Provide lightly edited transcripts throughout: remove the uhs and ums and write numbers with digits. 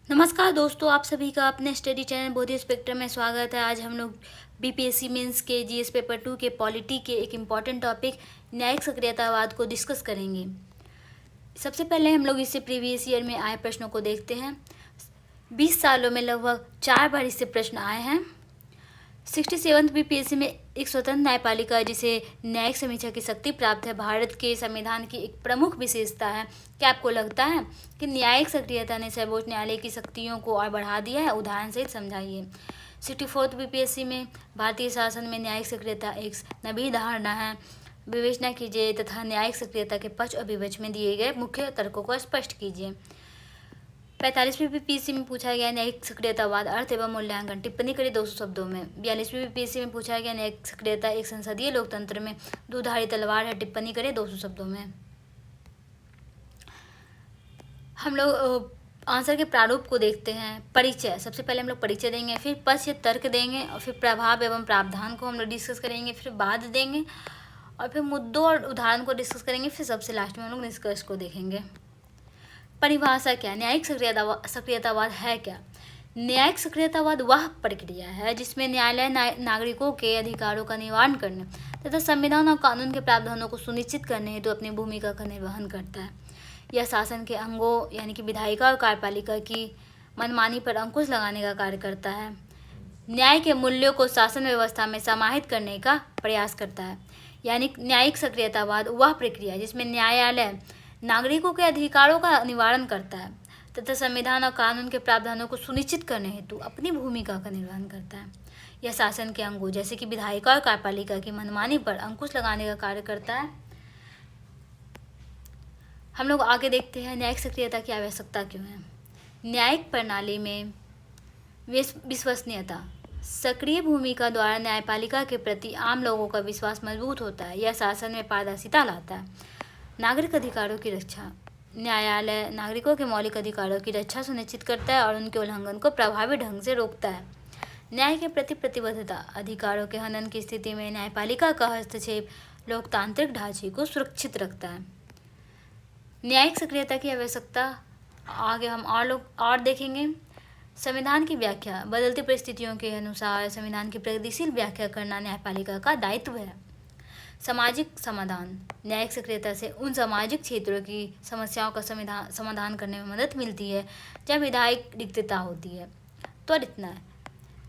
नमस्कार दोस्तों, आप सभी का अपने स्टडी चैनल बोधिया स्पेक्ट्रम में स्वागत है। आज हम लोग बीपीएससी मेंस के जीएस पेपर 2 के पॉलिटी के एक इम्पॉर्टेंट टॉपिक न्यायिक सक्रियतावाद को डिस्कस करेंगे। सबसे पहले हम लोग इससे प्रीवियस ईयर में आए प्रश्नों को देखते हैं। 20 सालों में लगभग 4 बार इससे प्रश्न आए हैं। 67th बीपीएससी में एक स्वतंत्र न्यायपालिका जिसे न्यायिक समीक्षा की शक्ति प्राप्त है, भारत के संविधान की एक प्रमुख विशेषता है। क्या आपको लगता है कि न्यायिक सक्रियता ने सर्वोच्च न्यायालय की शक्तियों को और बढ़ा दिया है? उदाहरण सहित समझाइए। 64th बीपीएससी में भारतीय शासन में न्यायिक सक्रियता एक नवीन धारणा है, विवेचना कीजिए तथा न्यायिक सक्रियता के पक्ष और विपक्ष में दिए गए मुख्य तर्कों को स्पष्ट कीजिए। 45वीं बीपीएससी में पूछा गया न्यायिक सक्रियतावाद अर्थ एवं मूल्यांकन, टिप्पणी करें 200 शब्दों में। 42वीं बीपीएससी में पूछा गया न्यायिक सक्रियता एक संसदीय लोकतंत्र में दुधारी तलवार है, टिप्पणी करें 200 शब्दों में। हम लोग आंसर के प्रारूप को देखते हैं। परिचय, सबसे पहले हम लोग परिचय देंगे, फिर पक्ष या तर्क देंगे और फिर प्रभाव एवं प्रावधान को हम लोग डिस्कस करेंगे, फिर बाद देंगे और फिर मुद्दों और उदाहरण को डिस्कस करेंगे, फिर सबसे लास्ट में हम लोग निष्कर्ष को देखेंगे। परिभाषा क्या? न्यायिक सक्रियतावाद है क्या? न्यायिक सक्रियतावाद वह प्रक्रिया है जिसमें न्यायालय नागरिकों के अधिकारों का निवारण करने तथा संविधान और कानून के प्रावधानों को सुनिश्चित करने हेतु अपनी भूमिका का निर्वहन करता है। यह शासन के अंगों यानी कि विधायिका और कार्यपालिका की मनमानी पर अंकुश लगाने का कार्य करता है। न्याय के मूल्यों को शासन व्यवस्था में समाहित करने का प्रयास करता है। यानी न्यायिक सक्रियतावाद वह प्रक्रिया जिसमें न्यायालय नागरिकों के अधिकारों का निवारण करता है तथा संविधान और कानून के प्रावधानों को सुनिश्चित करने हेतु अपनी भूमिका का निर्वहन करता है। यह शासन के अंगों जैसे कि विधायिका और कार्यपालिका की मनमानी पर अंकुश लगाने का कार्य करता है। हम लोग आगे देखते हैं न्यायिक सक्रियता की आवश्यकता क्यों है। न्यायिक प्रणाली में विश्वसनीयता, सक्रिय भूमिका द्वारा न्यायपालिका के प्रति आम लोगों का विश्वास मजबूत होता है। यह शासन में पारदर्शिता लाता है। नागरिक अधिकारों की रक्षा, न्यायालय नागरिकों के मौलिक अधिकारों की रक्षा सुनिश्चित करता है और उनके उल्लंघन को प्रभावी ढंग से रोकता है। न्याय के प्रति प्रतिबद्धता, अधिकारों के हनन की स्थिति में न्यायपालिका का हस्तक्षेप लोकतांत्रिक ढांचे को सुरक्षित रखता है। न्यायिक सक्रियता की आवश्यकता आगे हम और देखेंगे। संविधान की व्याख्या, बदलती परिस्थितियों के अनुसार संविधान की प्रगतिशील व्याख्या करना न्यायपालिका का दायित्व है। सामाजिक समाधान, न्यायिक सक्रियता से उन सामाजिक क्षेत्रों की समस्याओं का समाधान करने में मदद मिलती है जहाँ विधायिक रिक्तता होती है। त्वरित न्याय,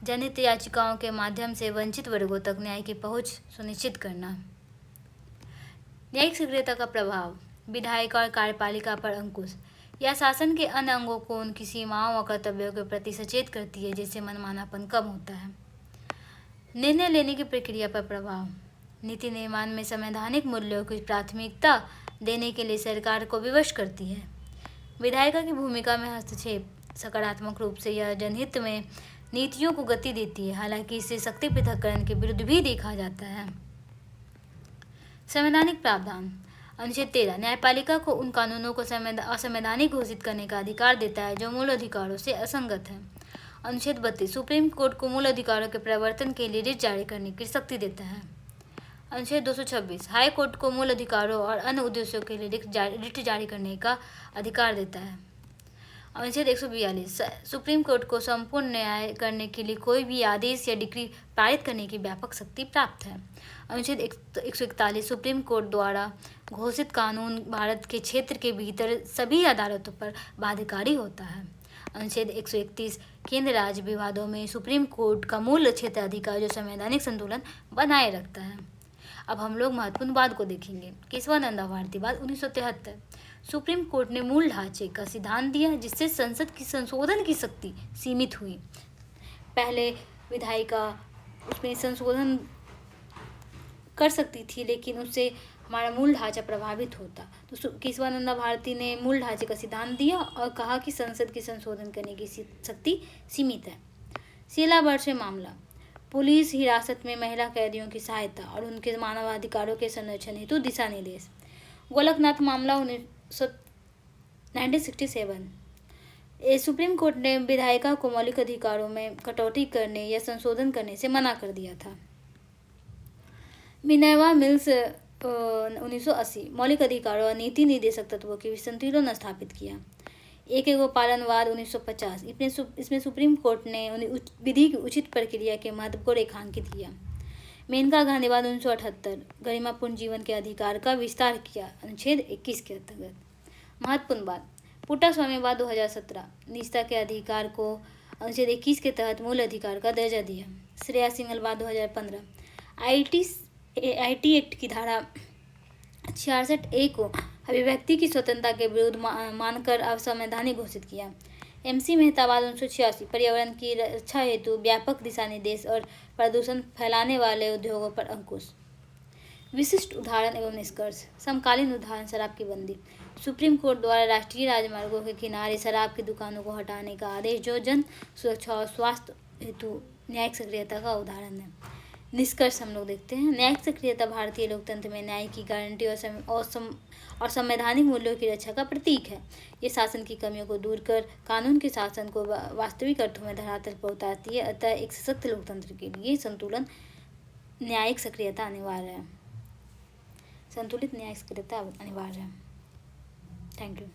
जनहित याचिकाओं के माध्यम से वंचित वर्गों तक न्याय की पहुँच सुनिश्चित करना। न्यायिक सक्रियता का प्रभाव, विधायिका और कार्यपालिका पर अंकुश, यह शासन के अन्य अंगों को उनकी सीमाओं और कर्तव्यों के प्रति सचेत करती है जिससे मनमानापन कम होता है। निर्णय लेने की प्रक्रिया पर प्रभाव, नीति निर्माण में संवैधानिक मूल्यों की प्राथमिकता देने के लिए सरकार को विवश करती है। विधायिका की भूमिका में हस्तक्षेप, सकारात्मक रूप से यह जनहित में नीतियों को गति देती है, हालांकि इसे शक्ति पृथक्करण के विरुद्ध भी देखा जाता है। संवैधानिक प्रावधान, अनुच्छेद 13 न्यायपालिका को उन कानूनों को असंवैधानिक घोषित करने का अधिकार देता है जो मूल अधिकारों से असंगत है। अनुच्छेद 32 सुप्रीम कोर्ट को मूल अधिकारों के प्रवर्तन के लिए रिट जारी करने की शक्ति देता है। अनुच्छेद 226 हाई कोर्ट को मूल अधिकारों और अन्य उद्देश्यों के लिए रिट जारी करने का अधिकार देता है। अनुच्छेद 142 सुप्रीम कोर्ट को संपूर्ण न्याय करने के लिए कोई भी आदेश या डिक्री पारित करने की व्यापक शक्ति प्राप्त है। अनुच्छेद 141 सुप्रीम कोर्ट द्वारा घोषित कानून भारत के क्षेत्र के भीतर सभी अदालतों पर बाध्यकारी होता है। अनुच्छेद 131 केंद्र राज्य विवादों में सुप्रीम कोर्ट का मूल क्षेत्राधिकार जो संवैधानिक संतुलन बनाए रखता है। अब हम लोग महत्वपूर्ण बात को देखेंगे। केशवानंदा भारती बाद 1973 सुप्रीम कोर्ट ने मूल ढांचे का सिद्धांत दिया जिससे संसद की संशोधन की शक्ति सीमित हुई। पहले विधायिका उसमें संशोधन कर सकती थी लेकिन उससे हमारा मूल ढांचा प्रभावित होता। तो केशवानंदा भारती ने मूल ढांचे का सिद्धांत दिया और कहा कि संसद की संशोधन करने की शक्ति सीमित है। शीला बर्से मामला, पुलिस हिरासत में महिला कैदियों की सहायता और उनके मानवाधिकारों के संरक्षण हेतु दिशा निर्देश। गोलकनाथ मामला 1967 सुप्रीम कोर्ट ने विधायिका को मौलिक अधिकारों में कटौती करने या संशोधन करने से मना कर दिया था। मिनर्वा मिल्स 1980 मौलिक अधिकारों और नीति निर्देशक तत्वों के संतुलन स्थापित किया। एक एगो पालनवाद 1950। इसमें सुप्रीम कोर्ट ने विधि की उचित प्रक्रिया के महत्व को रेखांकित किया। मेनका गांधीवाद 1978 गरिमापूर्ण जीवन के अधिकार का विस्तार किया, अनुच्छेद 21 के अंतर्गत। महत्वपूर्ण बात, पुट्टा स्वामीवाद 2017 निजता के अधिकार को अनुच्छेद 21 के तहत मूल अधिकार का दर्जा दिया। श्रेया सिंघलवाद 2015 आईटी एक्ट की धारा 66A को अभिव्यक्ति की स्वतंत्रता के विरुद्ध मानकर असंवैधानिक घोषित किया। MC मेहतावाद 1986 पर्यावरण की रक्षा हेतु व्यापक दिशा निर्देश और प्रदूषण फैलाने वाले उद्योगों पर अंकुश। विशिष्ट उदाहरण एवं निष्कर्ष, समकालीन उदाहरण शराब की बंदी। सुप्रीम कोर्ट द्वारा राष्ट्रीय राजमार्गों के किनारे शराब की दुकानों को हटाने का आदेश, जो जन सुरक्षा और स्वास्थ्य हेतु न्यायिक सक्रियता का उदाहरण है। निष्कर्ष हम लोग देखते हैं। न्यायिक सक्रियता भारतीय लोकतंत्र में न्याय की गारंटी और संवैधानिक मूल्यों की रक्षा का प्रतीक है। ये शासन की कमियों को दूर कर कानून के शासन को वास्तविक अर्थों में धरातल पर उतारती है। अतः एक सशक्त लोकतंत्र के लिए संतुलित न्यायिक सक्रियता अनिवार्य है। Thank you.